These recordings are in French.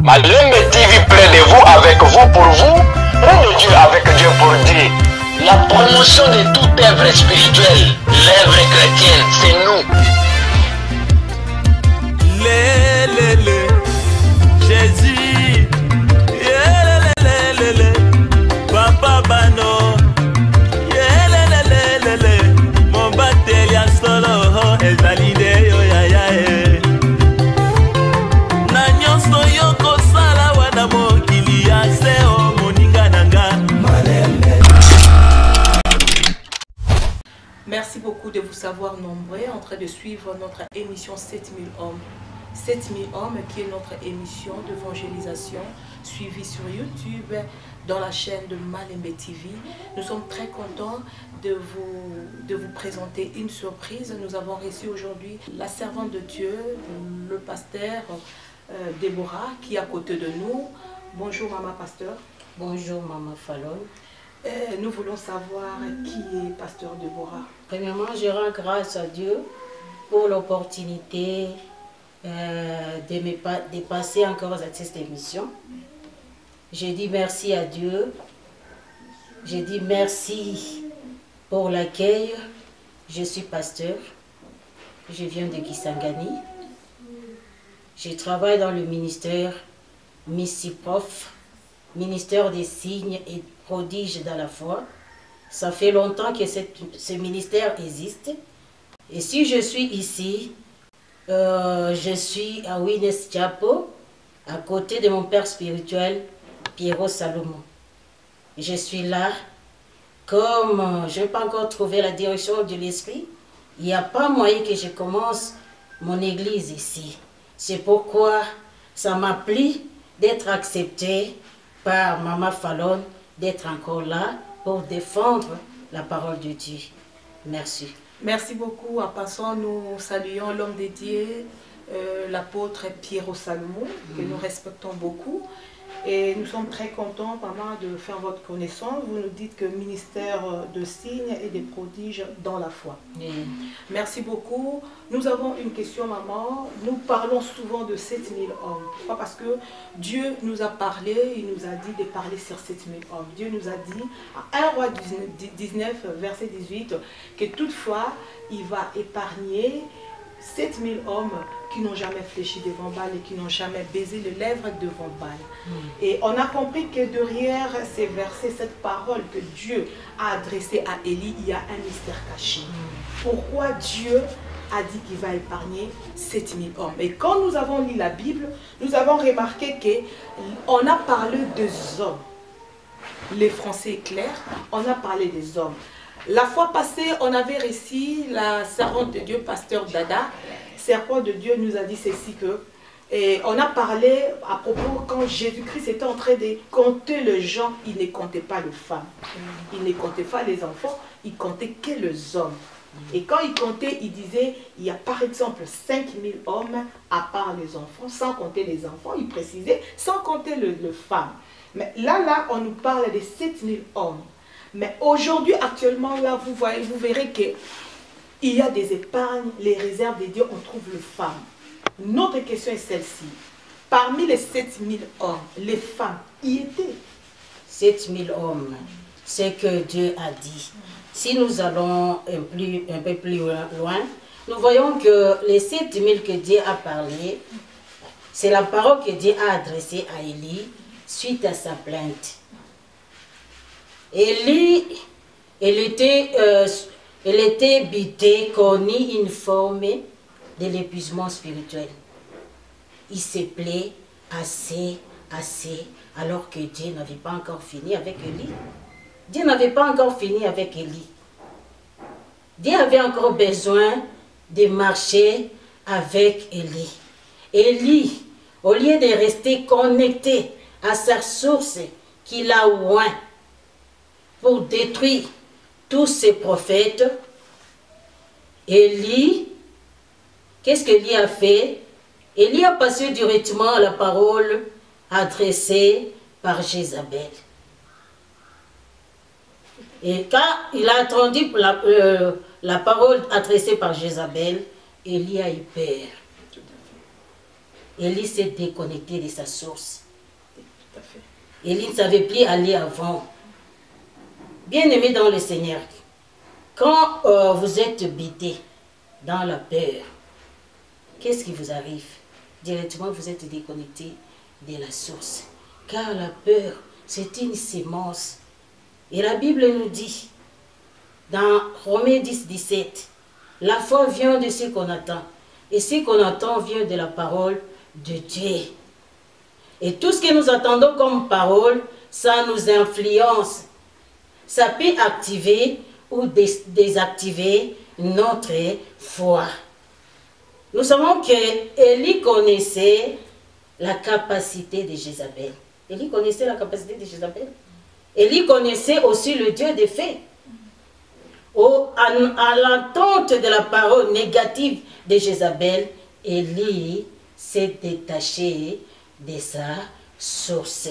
Malembe TV près de vous, avec vous, pour vous. Près de Dieu, avec Dieu, pour Dieu. La promotion de toute œuvre spirituelle, l'œuvre chrétienne, c'est nous. Jésus, Papa Bano, mon batterie à solo, est validé, Nanyo soyoko sala wana mokili ya seo moninga nanga. Merci beaucoup de vous savoir nombreux en train de suivre notre émission 7000 hommes. 7000 hommes qui est notre émission d'évangélisation suivie sur YouTube dans la chaîne de Malembe TV. Nous sommes très contents de vous présenter une surprise. Nous avons reçu aujourd'hui la servante de Dieu, le pasteur Déborah qui est à côté de nous. Bonjour maman pasteur. Bonjour maman Fallon. Nous voulons savoir qui est pasteur Déborah. Premièrement, je rends grâce à Dieu pour l'opportunité de passer encore à cette émission. Je dis merci à Dieu. Je dis merci pour l'accueil. Je suis pasteur. Je viens de Kisangani. Je travaille dans le ministère Missiprof, ministère des signes et prodiges dans la foi. Ça fait longtemps que ce ministère existe. Et si je suis ici, je suis à Wines Chapo, à côté de mon père spirituel, Pierrot Salomon. Je suis là, comme je n'ai pas encore trouvé la direction de l'esprit, il n'y a pas moyen que je commence mon église ici. C'est pourquoi ça m'a plu d'être accepté par Maman Fallon, d'être encore là pour défendre la parole de Dieu. Merci. Merci beaucoup. En passant, nous saluons l'homme dédié, l'apôtre Pierrot Salomon, que nous respectons beaucoup. Et nous sommes très contents, maman, de faire votre connaissance. Vous nous dites que ministère de signes et des prodiges dans la foi. Merci beaucoup. Nous avons une question, maman. Nous parlons souvent de 7000 hommes. Pourquoi? Parce que Dieu nous a parlé, il nous a dit de parler sur 7000 hommes. Dieu nous a dit, à 1 Roi 19, verset 18, que toutefois, il va épargner 7000 hommes qui n'ont jamais fléchi devant Baal et qui n'ont jamais baisé les lèvres devant Baal. Et on a compris que derrière ces versets, cette parole que Dieu a adressée à Élie, il y a un mystère caché. Pourquoi Dieu a dit qu'il va épargner 7000 hommes? Et quand nous avons lu la Bible, nous avons remarqué qu'on a parlé des hommes. Les Français est clair, on a parlé des hommes. La fois passée, on avait reçu la servante de Dieu, pasteur Dada. Servante de Dieu nous a dit ceci que, et on a parlé à propos quand Jésus-Christ était en train de compter les gens, il ne comptait pas les femmes, il ne comptait pas les enfants, il comptait que les hommes. Et quand il comptait, il disait, il y a par exemple 5000 hommes à part les enfants, sans compter les enfants, il précisait, sans compter les femmes. Mais là, on nous parle de 7000 hommes. Mais aujourd'hui, actuellement, là, vous voyez, vous verrez qu'il y a des épargnes, les réserves de Dieu, on trouve les femmes. Notre question est celle-ci. Parmi les 7000 hommes, les femmes y étaient. 7000 hommes, c'est que Dieu a dit. Si nous allons un peu plus loin, nous voyons que les 7000 que Dieu a parlé, c'est la parole que Dieu a adressée à Élie suite à sa plainte. Élie, elle était butée, connue une forme de l'épuisement spirituel. Il se plaît assez, alors que Dieu n'avait pas encore fini avec Élie. Dieu n'avait pas encore fini avec Élie. Dieu avait encore besoin de marcher avec Élie. Élie, au lieu de rester connecté à sa source qu'il a oint, pour détruire tous ces prophètes, Élie, qu'est-ce qu'Élie a fait? Élie a passé directement à la parole adressée par Jézabel. Et quand il a entendu la parole adressée par Jézabel, Élie a eu peur. Élie s'est déconnecté de sa source. Tout à fait. Élie ne savait plus aller avant. Bien-aimés dans le Seigneur, quand vous êtes bêtés dans la peur, qu'est-ce qui vous arrive? Directement, vous êtes déconnecté de la source. Car la peur, c'est une sémence. Et la Bible nous dit, dans Romains 10, 17, la foi vient de ce qu'on attend. Et ce qu'on attend vient de la parole de Dieu. Et tout ce que nous attendons comme parole, ça nous influence. Ça peut activer ou désactiver notre foi. Nous savons que Élie connaissait la capacité de Jézabel. Élie connaissait la capacité de Jézabel. Élie connaissait aussi le Dieu des faits. À l'entente de la parole négative de Jézabel, Élie s'est détaché de sa source.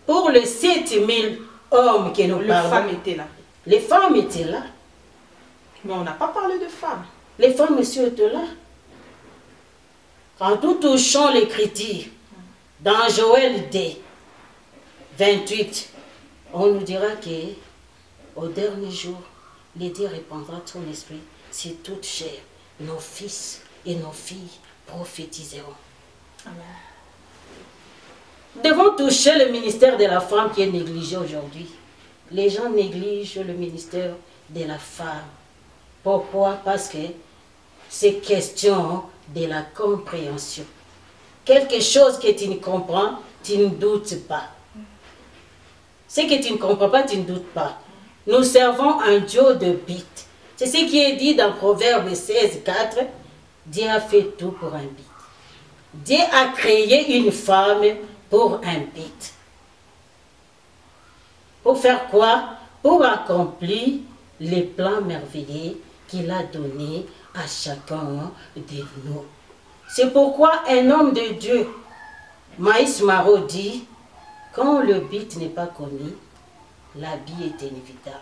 Pour les 7000 hommes que nous parlons, les femmes étaient là. Les femmes étaient là. Mais on n'a pas parlé de femmes. Les femmes aussi étaient là. En tout touchant l'écriture, dans Joël 2, 28, on nous dira que au dernier jour, l'Éternel répandra son esprit sur toute chair. Nos fils et nos filles prophétiseront. Amen. Nous devons toucher le ministère de la femme qui est négligé aujourd'hui. Les gens négligent le ministère de la femme. Pourquoi? Parce que c'est question de la compréhension. Quelque chose que tu ne comprends, tu ne doutes pas. Ce que tu ne comprends pas, tu ne doutes pas. Nous servons un Dieu de bit. C'est ce qui est dit dans Proverbe 16, 4. Dieu a fait tout pour un bit. Dieu a créé une femme pour un bit. Pour faire quoi? Pour accomplir les plans merveilleux qu'il a donnés à chacun de nous. C'est pourquoi un homme de Dieu, Maïs Maro, dit, quand le but n'est pas connu, l'habit est inévitable.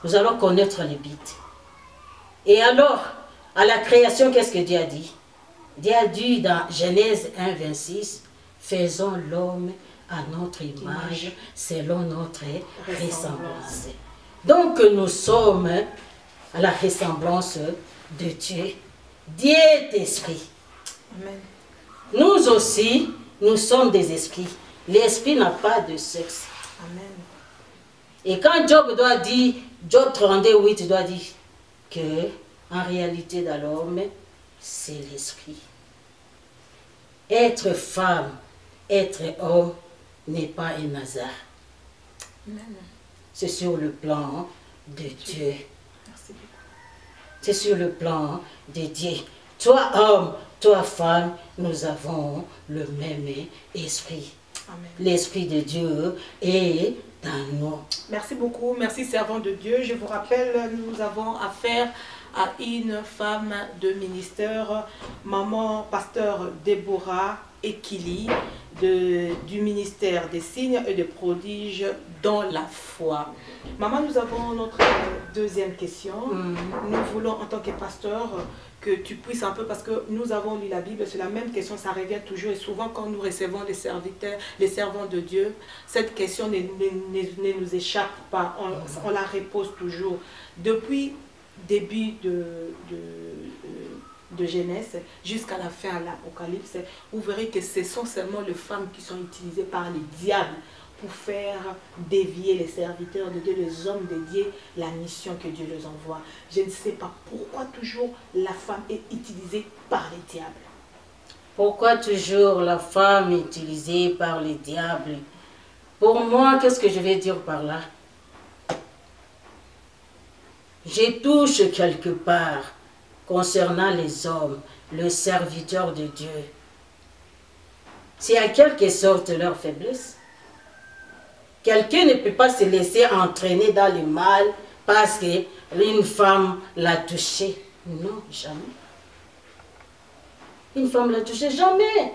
Nous allons connaître le but. Et alors, à la création, qu'est-ce que Dieu a dit? Dieu a dit dans Genèse 1, 26, faisons l'homme à notre image, selon notre ressemblance. Donc nous sommes à la ressemblance de Dieu. Dieu est esprit. Amen. Nous aussi, nous sommes des esprits. L'esprit n'a pas de sexe. Amen. Et quand Job doit dire, Job 32:8 doit dire que en réalité dans l'homme, c'est l'esprit. Être femme, être homme n'est pas un hasard. Amen. C'est sur le plan de Dieu. Merci beaucoup. C'est sur le plan de Dieu. Toi homme, toi femme, nous avons le même esprit. Amen. L'esprit de Dieu est dans nous. Merci beaucoup, merci servant de Dieu. Je vous rappelle, nous avons affaire à une femme de ministère, maman pasteur Déborah Ekili, du ministère des signes et des prodiges dans la foi. Maman, nous avons notre deuxième question. Nous voulons en tant que pasteur que tu puisses un peu, parce que nous avons lu la Bible, c'est la même question, ça revient toujours, et souvent quand nous recevons les serviteurs, les servants de Dieu, cette question ne nous échappe pas, on la repose toujours. Depuis début de Genèse jusqu'à la fin à l'Apocalypse, vous verrez que ce sont seulement les femmes qui sont utilisées par les diables pour faire dévier les serviteurs de Dieu, les hommes de Dieu, la mission que Dieu leur envoie. Je ne sais pas pourquoi toujours la femme est utilisée par les diables. Pourquoi toujours la femme est utilisée par les diables? Pour moi, qu'est-ce que je vais dire par là? Je touche quelque part concernant les hommes, le serviteur de Dieu. C'est à quelque sorte leur faiblesse. Quelqu'un ne peut pas se laisser entraîner dans le mal parce qu'une femme l'a touché. Non, jamais. Une femme l'a touché, jamais.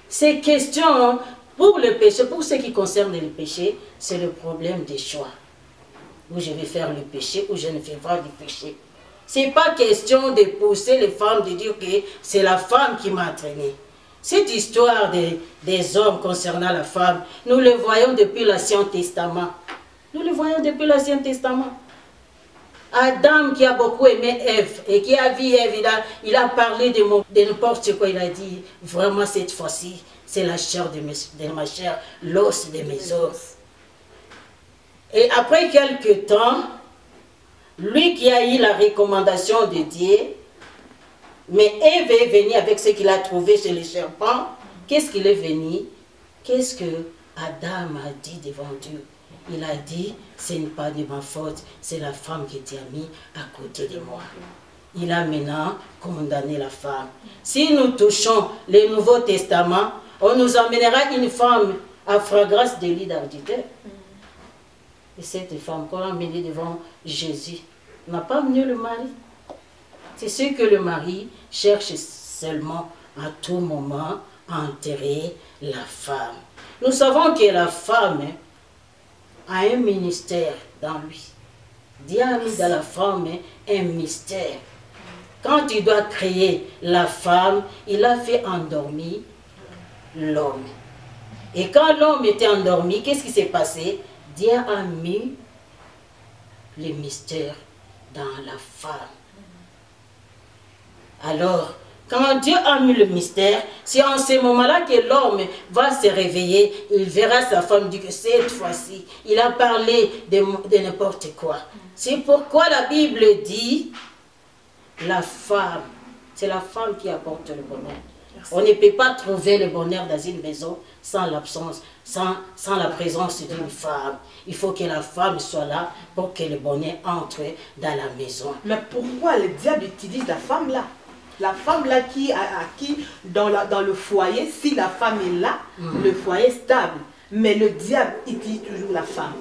C'est question pour le péché, pour ce qui concerne le péché, c'est le problème des choix. Où je vais faire le péché, ou je ne fais pas le péché. C'est pas question de pousser les femmes, de dire que c'est la femme qui m'a entraîné. Cette histoire des hommes concernant la femme, nous le voyons depuis l'Ancien Testament. Nous le voyons depuis l'Ancien Testament. Adam qui a beaucoup aimé Ève et qui a vu Ève, il a parlé de n'importe quoi. Il a dit, vraiment cette fois-ci, c'est la chair de ma chair, l'os de mes os. Et après quelques temps, lui qui a eu la recommandation de Dieu, mais Ève est venue avec ce qu'il a trouvé chez les serpents. Qu'est-ce qu'il est venu? Qu'est-ce que Adam a dit devant Dieu? Il a dit, ce n'est pas de ma faute, c'est la femme que tu as mis à côté de moi. Il a maintenant condamné la femme. Si nous touchons le Nouveau Testament, on nous emmènera une femme à fragrance de lit d'ardité. Et cette femme qu'on a amenée devant Jésus n'a pas amené le mari. C'est ce que le mari cherche seulement à tout moment à enterrer la femme. Nous savons que la femme a un ministère dans lui. Dieu a mis dans la femme un mystère. Quand il doit créer la femme, il a fait endormir l'homme. Et quand l'homme était endormi, qu'est-ce qui s'est passé? Dieu a mis le mystère dans la femme. Alors, quand Dieu a mis le mystère, c'est en ce moment-là que l'homme va se réveiller, il verra sa femme, dit que cette fois-ci, il a parlé de n'importe quoi. C'est pourquoi la Bible dit, la femme, c'est la femme qui apporte le bonheur. Merci. On ne peut pas trouver le bonheur dans une maison sans l'absence, sans la présence d'une femme. Il faut que la femme soit là pour que le bonheur entre dans la maison. Mais pourquoi le diable utilise la femme là? La femme là qui dans le foyer, si la femme est là, le foyer est stable. Mais le diable utilise toujours la femme.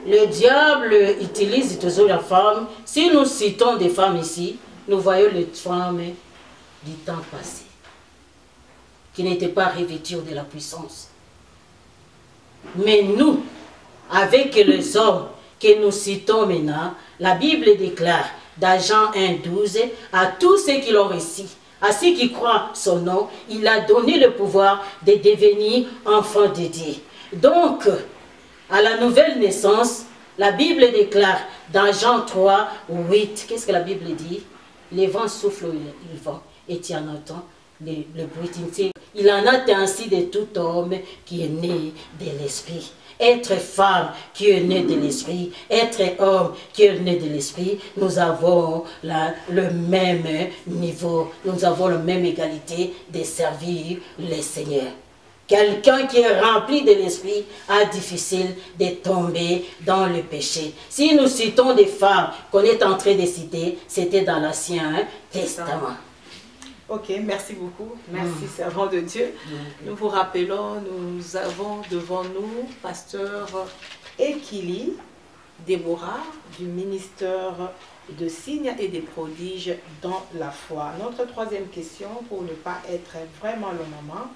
Le diable utilise toujours la femme. Si nous citons des femmes ici, nous voyons les femmes du temps passé, qui n'étaient pas revêtues de la puissance. Mais nous, avec les hommes que nous citons maintenant, la Bible déclare dans Jean 1,12, à tous ceux qui l'ont reçu, à ceux qui croient son nom, il a donné le pouvoir de devenir enfants de Dieu. Donc, à la nouvelle naissance, la Bible déclare dans Jean 3,8, qu'est-ce que la Bible dit? Les vents soufflent, ils vont, et tu en entends le bruit. Il en a ainsi de tout homme qui est né de l'esprit. Être femme qui est née de l'esprit, être homme qui est né de l'esprit, nous avons le même niveau, nous avons la même égalité de servir le Seigneur. Quelqu'un qui est rempli de l'esprit a difficile de tomber dans le péché. Si nous citons des femmes qu'on est en train de citer, c'était dans l'Ancien Testament. Ok, merci beaucoup. Merci, servant de Dieu. Nous vous rappelons, nous avons devant nous pasteur Ekili Déborah du ministère de signes et des prodiges dans la foi. Notre troisième question, pour ne pas être vraiment le moment,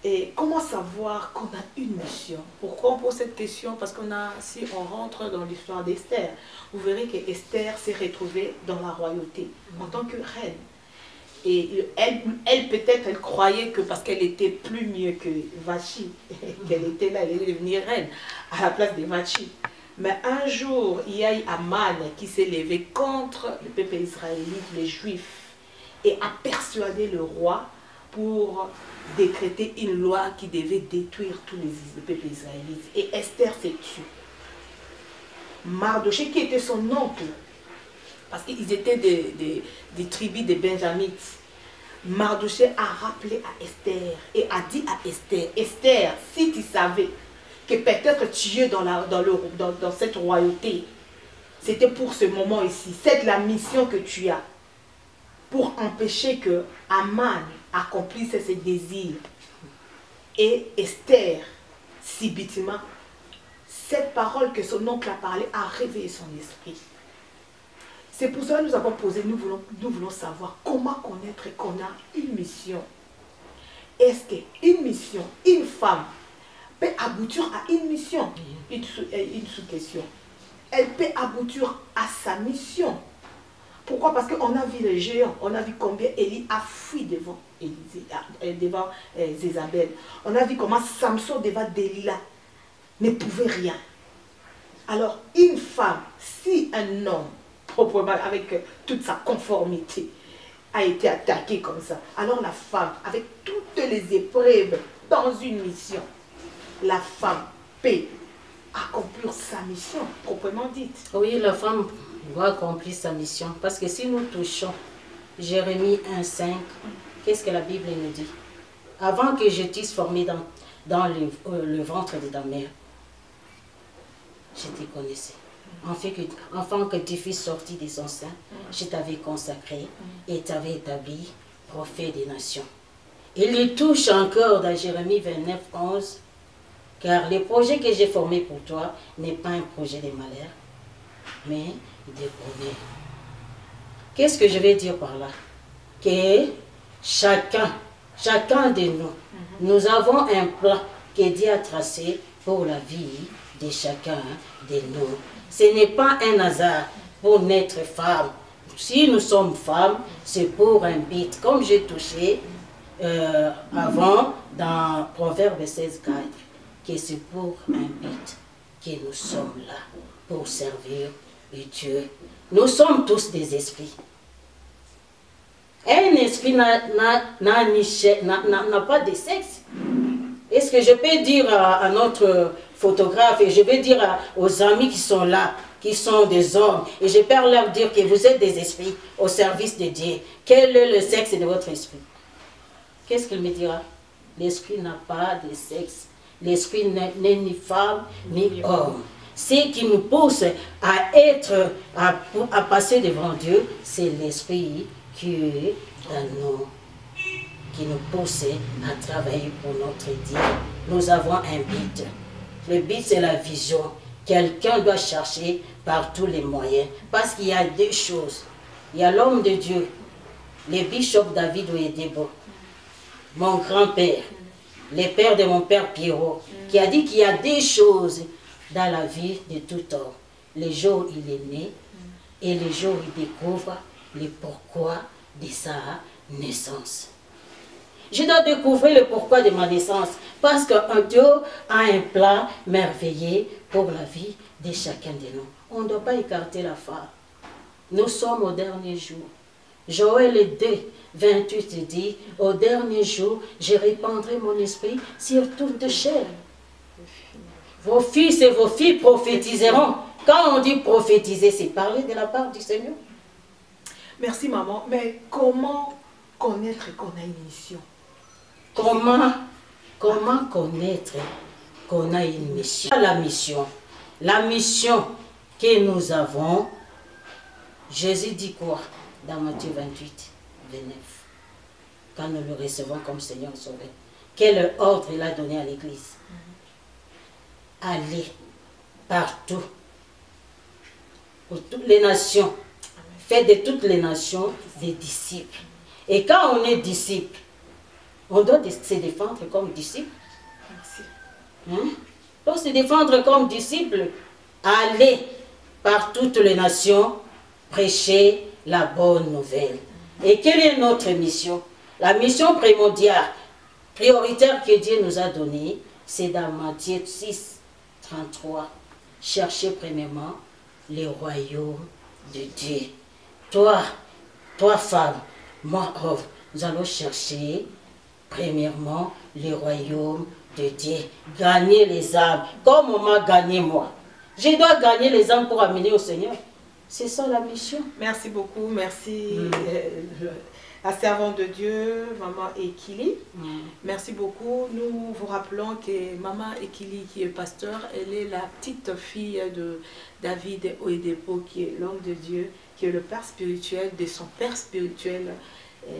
et comment savoir qu'on a une mission? Pourquoi on pose cette question? Parce si on rentre dans l'histoire d'Esther, vous verrez que Esther s'est retrouvée dans la royauté en tant que reine. Et elle peut-être, elle croyait que parce qu'elle était plus mieux que Vachi, qu'elle était là, elle allait devenir reine à la place de Vachi. Mais un jour, il y a eu Aman qui s'est levé contre le peuple israélite, les Juifs, et a persuadé le roi pour décréter une loi qui devait détruire tous les peuples israélites. Et Esther s'est tuée. Mardoché, qui était son oncle, parce qu'ils étaient des tribus de Benjamites, Mardoché a rappelé à Esther et a dit à Esther, Esther, si tu savais que peut-être tu es dans cette royauté, c'était pour ce moment ici, c'est la mission que tu as, pour empêcher que Aman accomplisse ses désirs. Et Esther, subitement, cette parole que son oncle a parlé a réveillé son esprit. C'est pour cela que nous avons posé, nous voulons savoir comment connaître qu'on a une mission. Est-ce qu'une mission, une femme, peut aboutir à une mission? Une sous-question. Elle peut aboutir à sa mission Pourquoi? Parce qu'on a vu les géants, on a vu combien Élie a fui devant, Jézabel. On a vu comment Samson devant Delilah ne pouvait rien. Alors, une femme, si un homme, proprement avec toute sa conformité, a été attaqué comme ça, alors la femme, avec toutes les épreuves dans une mission, la femme peut accomplir sa mission, proprement dite. Oui, la femme doit accomplir sa mission. Parce que si nous touchons Jérémie 1,5, qu'est-ce que la Bible nous dit? Avant que je t'eusse formé dans le ventre de ta mère, je te connaissais. Enfant que tu fus sorti de son sein, je t'avais consacré et t'avais établi prophète des nations. Il lui touche encore dans Jérémie 29,11, car le projet que j'ai formé pour toi n'est pas un projet de malheur, mais de bonheur. Qu'est-ce que je vais dire par là? Que chacun de nous, nous avons un plan que Dieu a tracé pour la vie de chacun de nous. Ce n'est pas un hasard pour naître femme. Si nous sommes femmes, c'est pour un but. Comme j'ai touché avant dans Proverbe 16,4, que c'est pour un but que nous sommes là, pour servir Dieu. Nous sommes tous des esprits. Un esprit n'a pas de sexe. Est-ce que je peux dire à notre photographe, et je vais dire aux amis qui sont là, qui sont des hommes, et je peux leur dire que vous êtes des esprits au service de Dieu. Quel est le sexe de votre esprit? Qu'est-ce qu'il me dira? L'esprit n'a pas de sexe. L'esprit n'est ni femme ni homme. Ce qui nous pousse à passer devant Dieu, c'est l'esprit qui est dans nous, qui nous pousse à travailler pour notre Dieu. Nous avons un but. Le but, c'est la vision. Quelqu'un doit chercher par tous les moyens. Parce qu'il y a deux choses. Il y a l'homme de Dieu, le bishop David Oyedepo, mon grand-père, le père de mon père Pierrot, qui a dit qu'il y a des choses dans la vie de tout homme. Le jour où il est né et le jour où il découvre le pourquoi de sa naissance. Je dois découvrir le pourquoi de ma naissance parce qu'un Dieu a un plan merveilleux pour la vie de chacun de nous. On ne doit pas écarter la foi. Nous sommes au dernier jour. Joël 2, 28 dit, au dernier jour, je répandrai mon esprit sur toute chair. Vos fils et vos filles prophétiseront. Quand on dit prophétiser, c'est parler de la part du Seigneur. Merci maman, mais comment connaître qu'on a une mission? Comment connaître qu'on a une mission? La mission que nous avons, Jésus dit quoi dans Matthieu 28, 29, quand nous le recevons comme Seigneur Sauveur? Quel ordre il a donné à l'Église? Allez partout, pour toutes les nations. Faites de toutes les nations des disciples. Et quand on est disciple, on doit se défendre comme disciple. Merci. On doit se défendre comme disciple. Allez par toutes les nations, prêcher la bonne nouvelle. Et quelle est notre mission? La mission primordiale, prioritaire que Dieu nous a donnée, c'est dans Matthieu 6, 33. Cherchez premièrement le royaume de Dieu. Toi femme, moi homme, nous allons chercher premièrement le royaume de Dieu. Gagner les âmes, comme on m'a gagné moi. Je dois gagner les âmes pour amener au Seigneur. C'est ça la mission. Merci beaucoup, merci la servante de Dieu, Maman Ekili. Merci beaucoup. Nous vous rappelons que Maman Ekili, qui est pasteur, elle est la petite fille de David Oyedepo, qui est l'homme de Dieu, qui est le père spirituel de son père spirituel,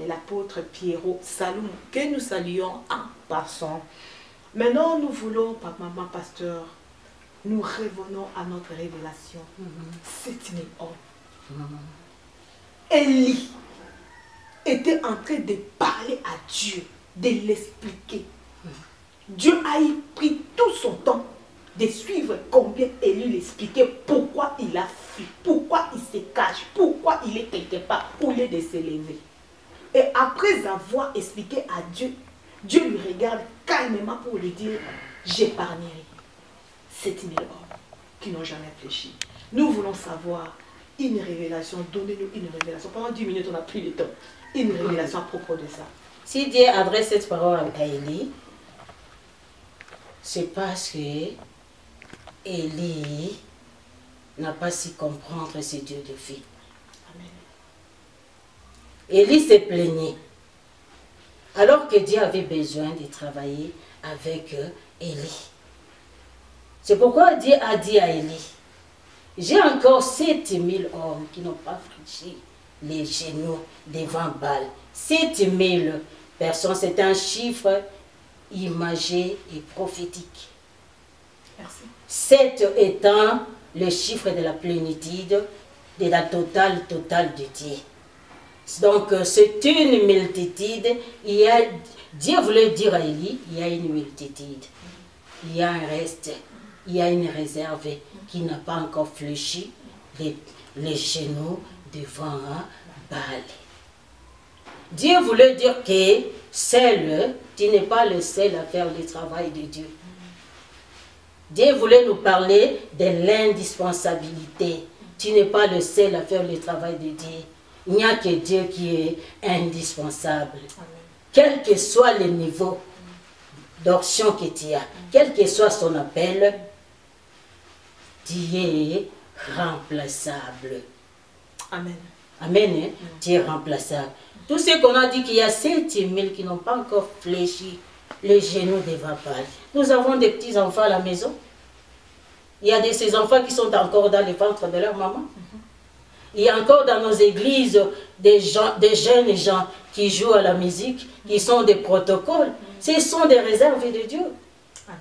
l'apôtre Pierrot Salomon, que nous saluons en passant. Maintenant, nous voulons, Maman Pasteur, nous revenons à notre révélation. C'est une homme. Élie était en train de parler à Dieu, de l'expliquer. Dieu a pris tout son temps de de suivre combien Élie l'expliquait, pourquoi il a fui, pourquoi il se cache, pourquoi il est quelque part, où il est de s'élever. Et après avoir expliqué à Dieu, Dieu lui regarde calmement pour lui dire, j'épargnerai 7000 hommes qui n'ont jamais fléchi. Nous voulons savoir une révélation, donnez-nous une révélation. Pendant 10 minutes, on n'a plus le temps. Une révélation à propos de ça. Si Dieu adresse cette parole à Élie, c'est parce que Élie n'a pas su comprendre ce Dieu de vie. Amen. Élie s'est plaigné. Alors que Dieu avait besoin de travailler avec Élie. C'est pourquoi Dieu a dit à Élie, j'ai encore 7000 hommes qui n'ont pas franchi les genoux devant Baal. 7000 personnes, c'est un chiffre imagé et prophétique. Merci. 7 étant le chiffre de la plénitude, de la totale de Dieu. Donc c'est une multitude. Dieu voulait dire à Élie, il y a une multitude. Il y a un reste. Il y a une réserve qui n'a pas encore fléchi les genoux devant Baal. Dieu voulait dire que seul, tu n'es pas le seul à faire le travail de Dieu. Dieu voulait nous parler de l'indispensabilité. Tu n'es pas le seul à faire le travail de Dieu. Il n'y a que Dieu qui est indispensable. Amen. Quel que soit le niveau d'option que tu as, quel que soit son appel, tu es remplaçable. Amen. Amen, hein? Tu es remplaçable. Tout ce qu'on a dit qu'il y a 7000 qui n'ont pas encore fléchi les genoux devant Baal. Nous avons des petits enfants à la maison. Il y a de ces enfants qui sont encore dans le ventre de leur maman. Il y a encore dans nos églises des jeunes gens qui jouent à la musique, qui sont des protocoles. Ce sont des réserves de Dieu. Amen.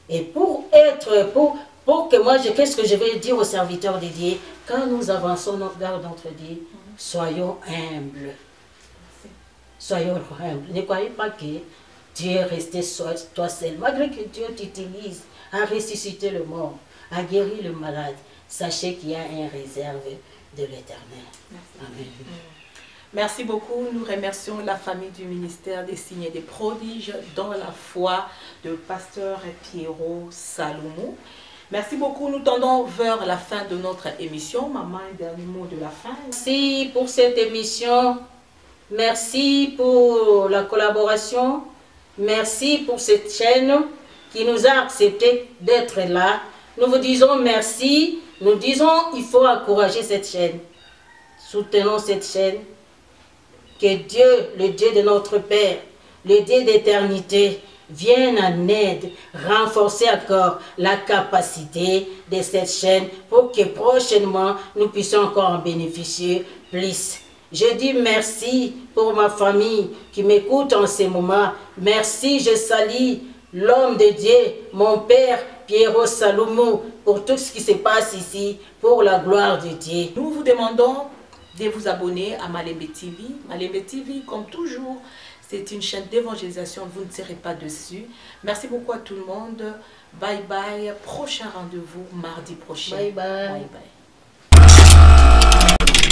Et pour que moi, qu'est-ce que je vais dire aux serviteurs de Dieu? Quand nous avançons vers notre Dieu, soyons humbles. Soyons humbles. Ne croyez pas que Dieu est resté toi seul. Malgré que Dieu t'utilise à ressusciter le mort, à guérir le malade, sachez qu'il y a une réserve de l'Éternel. Amen. Merci beaucoup. Nous remercions la famille du ministère des signes et des prodiges dans la foi de pasteur Pierrot Salomon. Merci beaucoup. Nous tendons vers la fin de notre émission. Maman, un dernier mot de la fin. Merci pour cette émission. Merci pour la collaboration. Merci pour cette chaîne qui nous a accepté d'être là. Nous vous disons merci. Nous disons il faut encourager cette chaîne. Soutenons cette chaîne. Que Dieu, le Dieu de notre Père, le Dieu d'éternité, vienne en aide, renforcer encore la capacité de cette chaîne pour que prochainement nous puissions encore en bénéficier plus. Je dis merci pour ma famille qui m'écoute en ce moment. Merci, je salue l'homme de Dieu, mon père Pierrot Salomon, pour tout ce qui se passe ici, pour la gloire de Dieu. Nous vous demandons de vous abonner à Malembe TV. Malembe TV, comme toujours, c'est une chaîne d'évangélisation, vous ne serez pas dessus. Merci beaucoup à tout le monde. Bye bye. Prochain rendez-vous mardi prochain. Bye bye. Bye bye.